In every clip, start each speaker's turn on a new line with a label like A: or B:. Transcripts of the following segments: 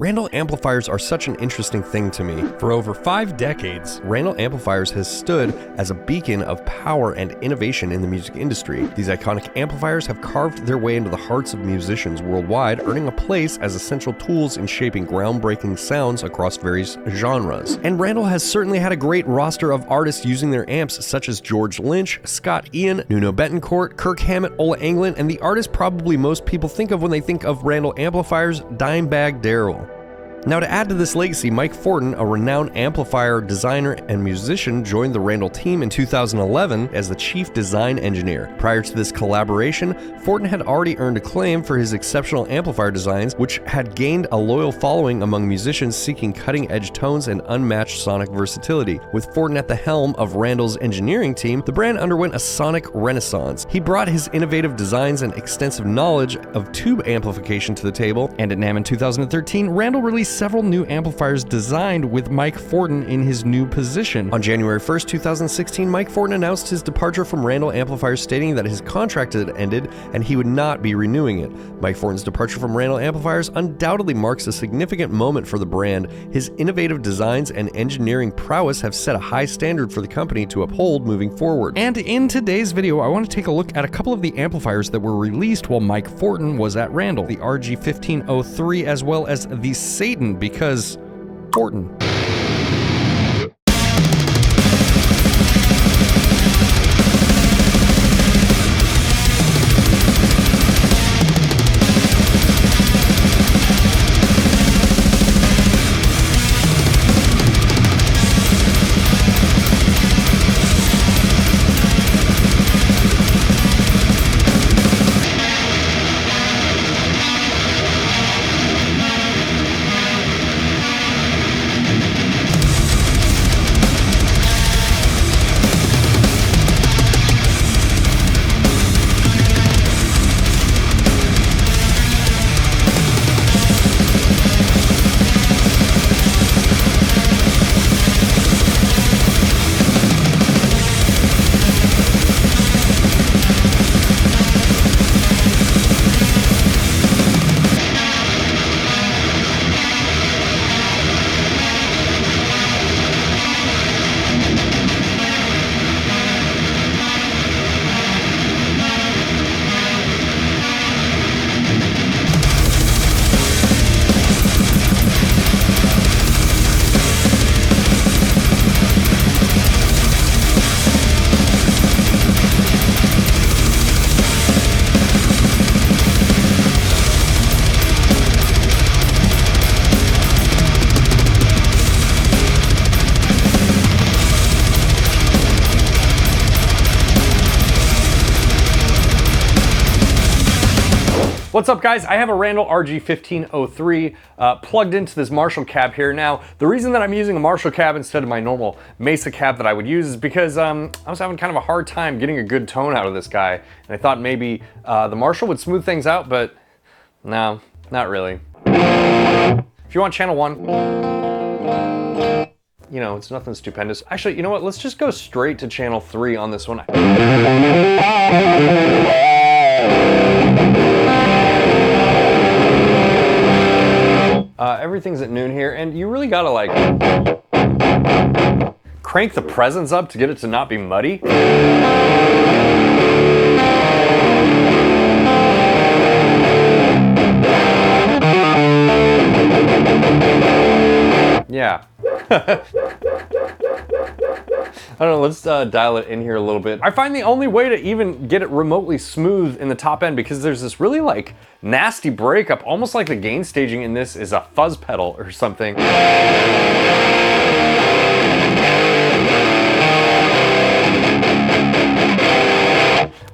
A: Randall amplifiers are such an interesting thing to me. For over 5 decades, Randall Amplifiers has stood as a beacon of power and innovation in the music industry. These iconic amplifiers have carved their way into the hearts of musicians worldwide, earning a place as essential tools in shaping groundbreaking sounds across various genres. And Randall has certainly had a great roster of artists using their amps, such as George Lynch, Scott Ian, Nuno Bettencourt, Kirk Hammett, Ola Englund, and the artist probably most people think of when they think of Randall Amplifiers, 𝗬𝗪𝗓𝗠. Now, to add to this legacy, Mike Fortin, a renowned amplifier designer and musician, joined the Randall team in 2011 as the chief design engineer. Prior to this collaboration, Fortin had already earned acclaim for his exceptional amplifier designs, which had gained a loyal following among musicians seeking cutting-edge tones and unmatched sonic versatility. With Fortin at the helm of Randall's engineering team, the brand underwent a sonic renaissance. He brought his innovative designs and extensive knowledge of tube amplification to the table, and at NAMM in 2013, Randall released several new amplifiers designed with Mike Fortin in his new position. On January 1st, 2016, Mike Fortin announced his departure from Randall Amplifiers, stating that his contract had ended and he would not be renewing it. Mike Fortin's departure from Randall Amplifiers undoubtedly marks a significant moment for the brand. His innovative designs and engineering prowess have set a high standard for the company to uphold moving forward. And in today's video, I want to take a look at a couple of the amplifiers that were released while Mike Fortin was at Randall. The RG1503 as well as the Satan, because Fortin.
B: What's up, guys? I have a Randall RG1503 plugged into this Marshall cab here. Now, the reason that I'm using a Marshall cab instead of my normal 𝗦𝗪𝗔𝗡 cab that I would use is because I was having kind of a hard time getting a good tone out of this guy. And I thought maybe the Marshall would smooth things out, but no, not really. If you want channel 1, you know, it's nothing stupendous. Actually, you know what? Let's just go straight to channel 3 on this one. Everything's at noon here, and you really gotta like crank the presence up to get it to not be muddy. Yeah. I don't know, let's dial it in here a little bit. I find the only way to even get it remotely smooth in the top end, because there's this really like nasty breakup, almost like the gain staging in this is a fuzz pedal or something.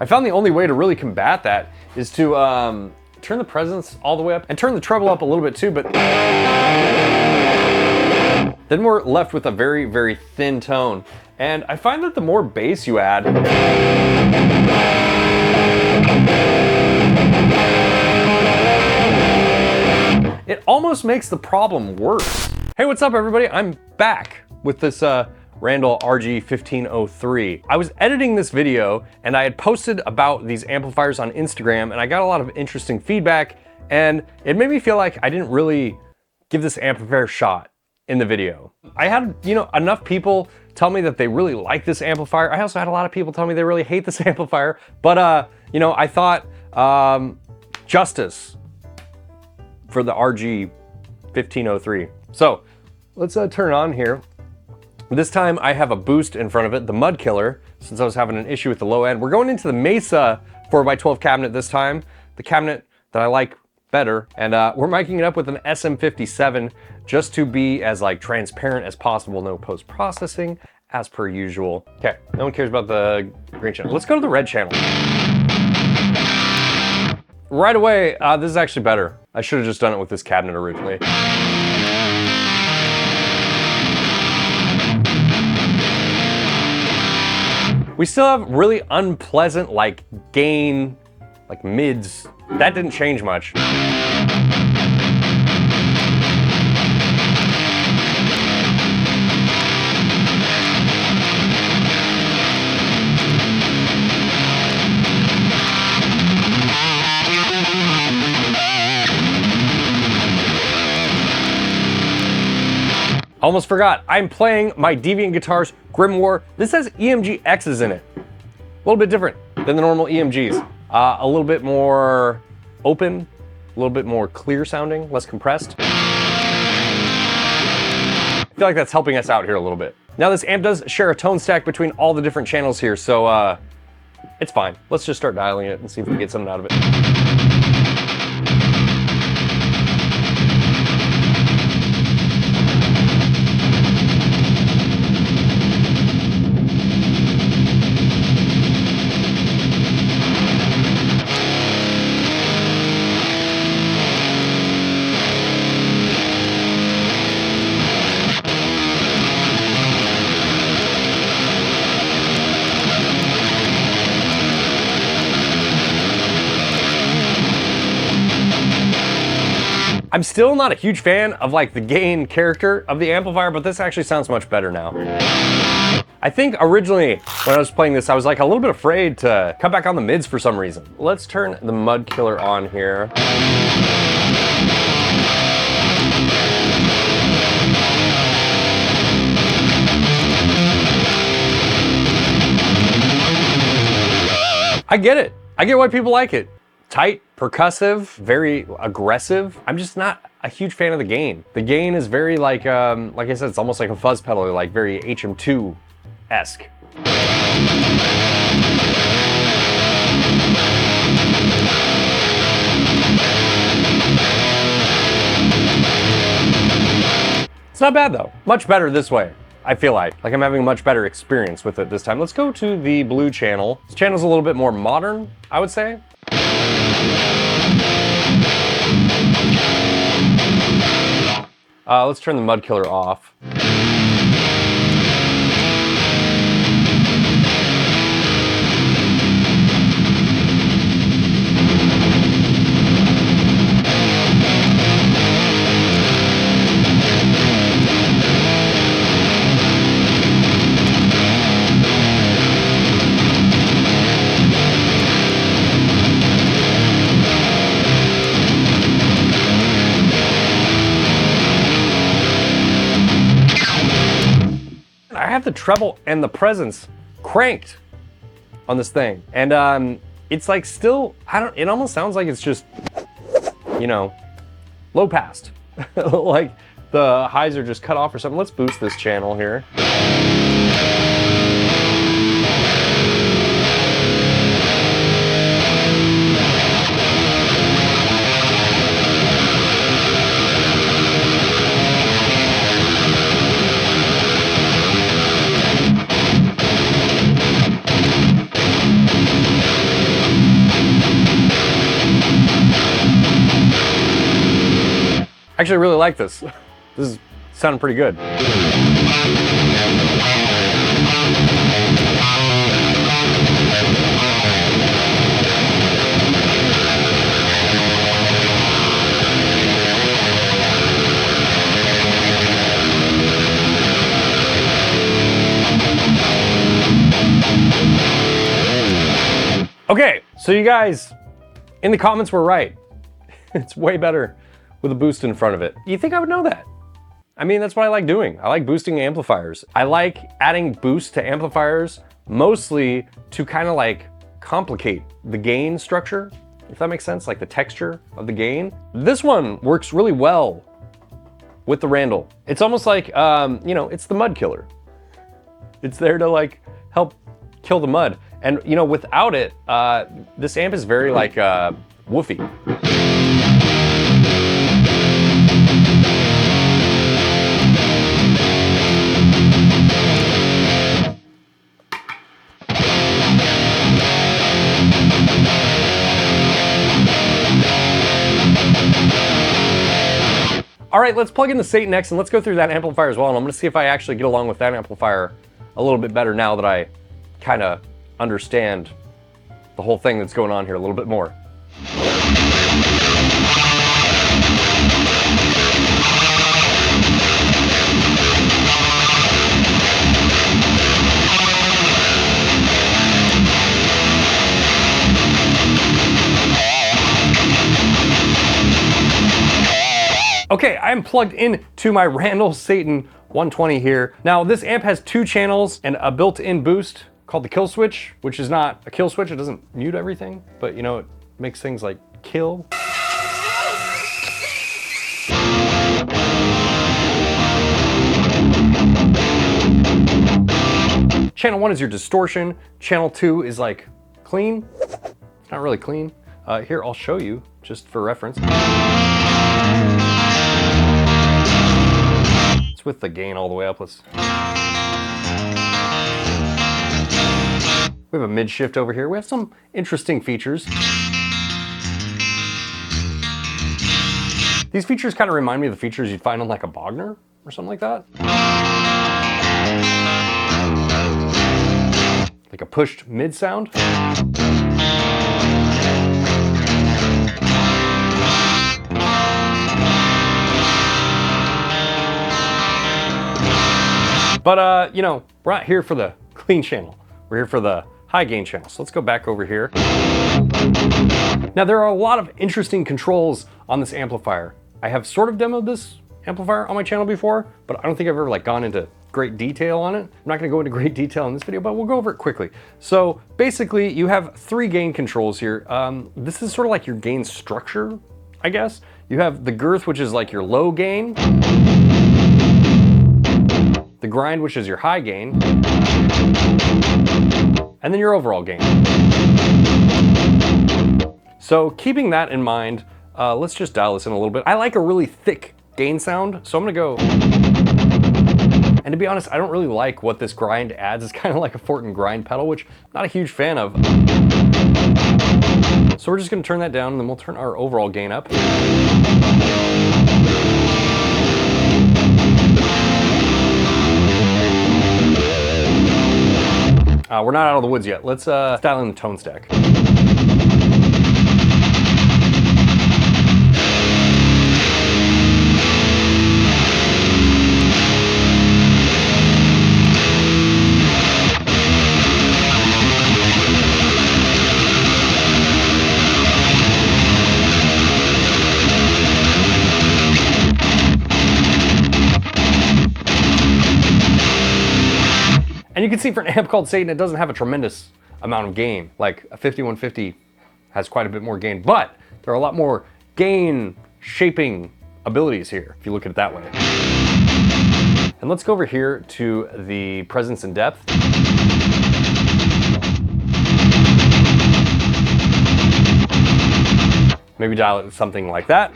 B: I found the only way to really combat that is to turn the presence all the way up and turn the treble up a little bit too, but then we're left with a very, very thin tone. And I find that the more bass you add, it almost makes the problem worse. Hey, what's up, everybody? I'm back with this Randall RG1503. I was editing this video and I had posted about these amplifiers on Instagram, and I got a lot of interesting feedback, and it made me feel like I didn't really give this amplifier a shot in the video. I had, enough people tell me that they really like this amplifier. I also had a lot of people tell me they really hate this amplifier, but I thought justice for the RG 1503. So let's turn it on here. This time I have a boost in front of it, the 𝗦𝗘𝗖𝗍𝗪, since I was having an issue with the low end. We're going into the 𝗦𝗑𝗫 4x12 cabinet this time, the cabinet that I like better, and we're miking it up with an SM57 just to be as like transparent as possible, no post-processing, as per usual. Okay, no one cares about the green channel. Let's go to the red channel. Right away, this is actually better. I should have just done it with this cabinet originally. We still have really unpleasant like gain, like mids. That didn't change much. Almost forgot, I'm playing my Deviant Guitars Grimoire. This has EMG X's in it. A little bit different than the normal EMGs. A little bit more open, a little bit more clear sounding, less compressed. I feel like that's helping us out here a little bit. Now this amp does share a tone stack between all the different channels here, so it's fine. Let's just start dialing it and see if we can get something out of it. I'm still not a huge fan of like the gain character of the amplifier, but this actually sounds much better now. I think originally when I was playing this, I was like a little bit afraid to cut back on the mids for some reason. Let's turn the 𝗦𝗘𝗖𝗍𝗪 on here. I get it. I get why people like it. Tight, percussive, very aggressive. I'm just not a huge fan of the gain. The gain is very like I said, it's almost like a fuzz pedal, like very HM2-esque. It's not bad though. Much better this way. I feel like I'm having a much better experience with it this time. Let's go to the blue channel. This channel's a little bit more modern, I would say. Let's turn the 𝗦𝗘𝗖𝗍𝗪 off. I have the treble and the presence cranked on this thing, and it's like still, it almost sounds like it's just, low passed. Like the highs are just cut off or something. Let's boost this channel here. Actually, I really like this. This is sounding pretty good. Okay, so you guys in the comments were right. It's way better
C: with a boost in front of it. You think I would know that? I mean, that's what I like doing. I like boosting amplifiers. I like adding boost to amplifiers mostly to kind of like complicate the gain structure, if that makes sense, like the texture of the gain. This one works really well with the Randall. It's almost like, you know, it's the mud killer. It's there to like help kill the mud. And you know, without it, this amp is very like woofy. All right, let's plug in the Satan X and let's go through that amplifier as well. And I'm gonna see if I actually get along with that amplifier a little bit better now that I kind of understand the whole thing that's going on here a little bit more. Okay, I'm plugged in to my Randall Satan 120 here. Now this amp has 2 channels and a built-in boost called the kill switch, which is not a kill switch. It doesn't mute everything, but you know, it makes things like kill. Channel 1 is your distortion. Channel 2 is like clean. It's not really clean. Here, I'll show you just for reference. It's with the gain all the way up. We have a mid shift over here. We have some interesting features. These features kind of remind me of the features you'd find on like a Bogner or something like that. Like a pushed mid sound. But you know, we're not here for the clean channel. We're here for the high gain channel. So let's go back over here. Now there are a lot of interesting controls on this amplifier. I have sort of demoed this amplifier on my channel before, but I don't think I've ever like gone into great detail on it. I'm not gonna go into great detail in this video, but we'll go over it quickly. So basically you have 3 gain controls here. This is sort of like your gain structure, I guess. You have the girth, which is like your low gain. The grind, which is your high gain. And then your overall gain. So keeping that in mind, let's just dial this in a little bit. I like a really thick gain sound, so I'm gonna go. And to be honest, I don't really like what this grind adds. It's kind of like a Fortin grind pedal, which I'm not a huge fan of. So we're just gonna turn that down and then we'll turn our overall gain up. We're not out of the woods yet. Let's dial in the tone stack. And you can see for an amp called Satan, it doesn't have a tremendous amount of gain. Like a 5150 has quite a bit more gain, but there are a lot more gain shaping abilities here, if you look at it that way. And let's go over here to the presence and depth. Maybe dial it to something like that.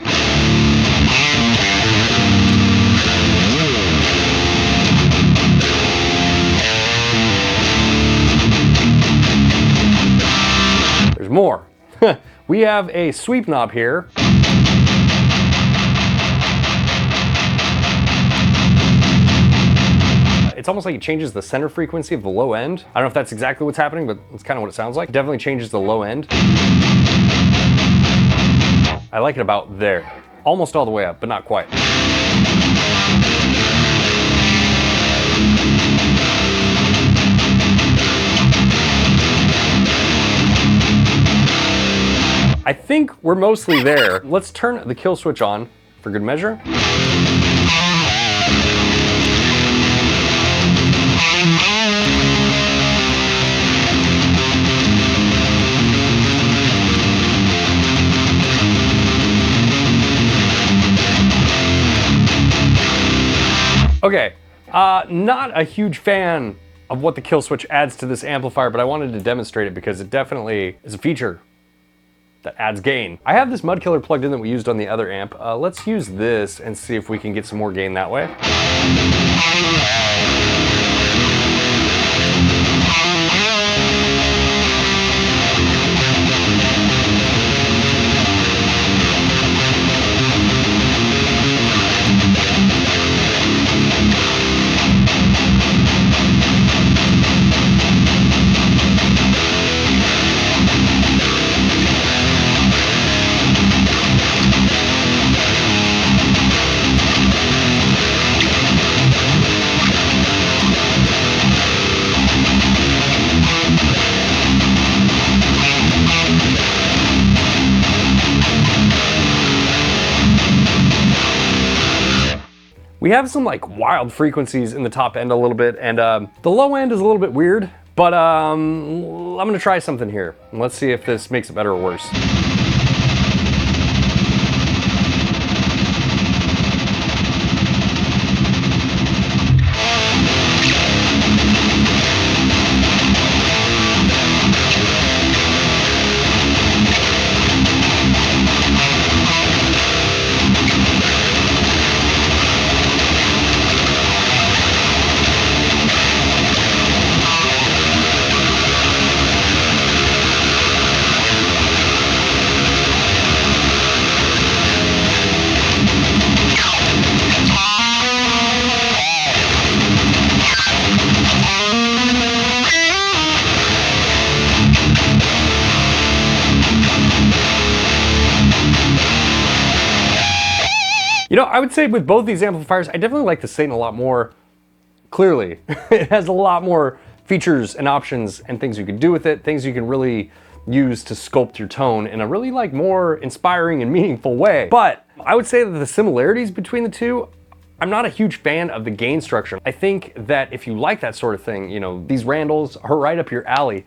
C: More. We have a sweep knob here. It's almost like it changes the center frequency of the low end. I don't know if that's exactly what's happening, but it's kind of what it sounds like. It definitely changes the low end. I like it about there. Almost all the way up, but not quite. I think we're mostly there. Let's turn the kill switch on
B: for good measure. Okay, not a huge fan of what the kill switch adds to this amplifier, but I wanted to demonstrate it because it definitely is a feature that adds gain. I have this mud killer plugged in that we used on the other amp. Let's use this and see if we can get some more gain that way. We have some like wild frequencies in the top end a little bit, and the low end is a little bit weird, but I'm gonna try something here. And let's see if this makes it better or worse. You know, I would say with both these amplifiers, I definitely like the Satan a lot more. Clearly, it has a lot more features and options and things you can do with it, things you can really use to sculpt your tone in a really like more inspiring and meaningful way. But I would say that the similarities between the two, I'm not a huge fan of the gain structure. I think that if you like that sort of thing, you know, these Randalls are right up your alley.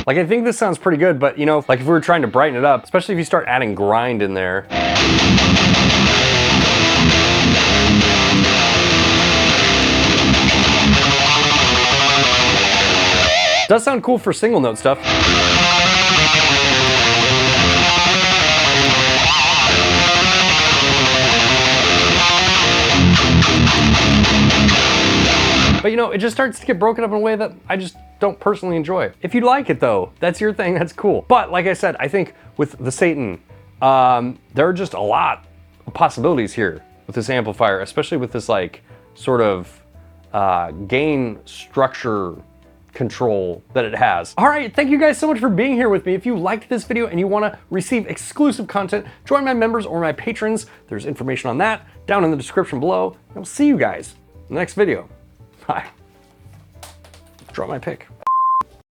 B: Like, I think this sounds pretty good, but you know, like if we were trying to brighten it up, especially if you start adding grind in there. Does sound cool for single note stuff. But you know, it just starts to get broken up in a way that I just don't personally enjoy. If you like it though, that's your thing, that's cool. But like I said, I think with the Satan, there are just a lot of possibilities here with this amplifier, especially with this like sort of gain structure control that it has. All right, thank you guys so much for being here with me. If you liked this video and you wanna receive exclusive content, join my members or my patrons. There's information on that down in the description below. And I'll see you guys in the next video. Bye. Draw my pick.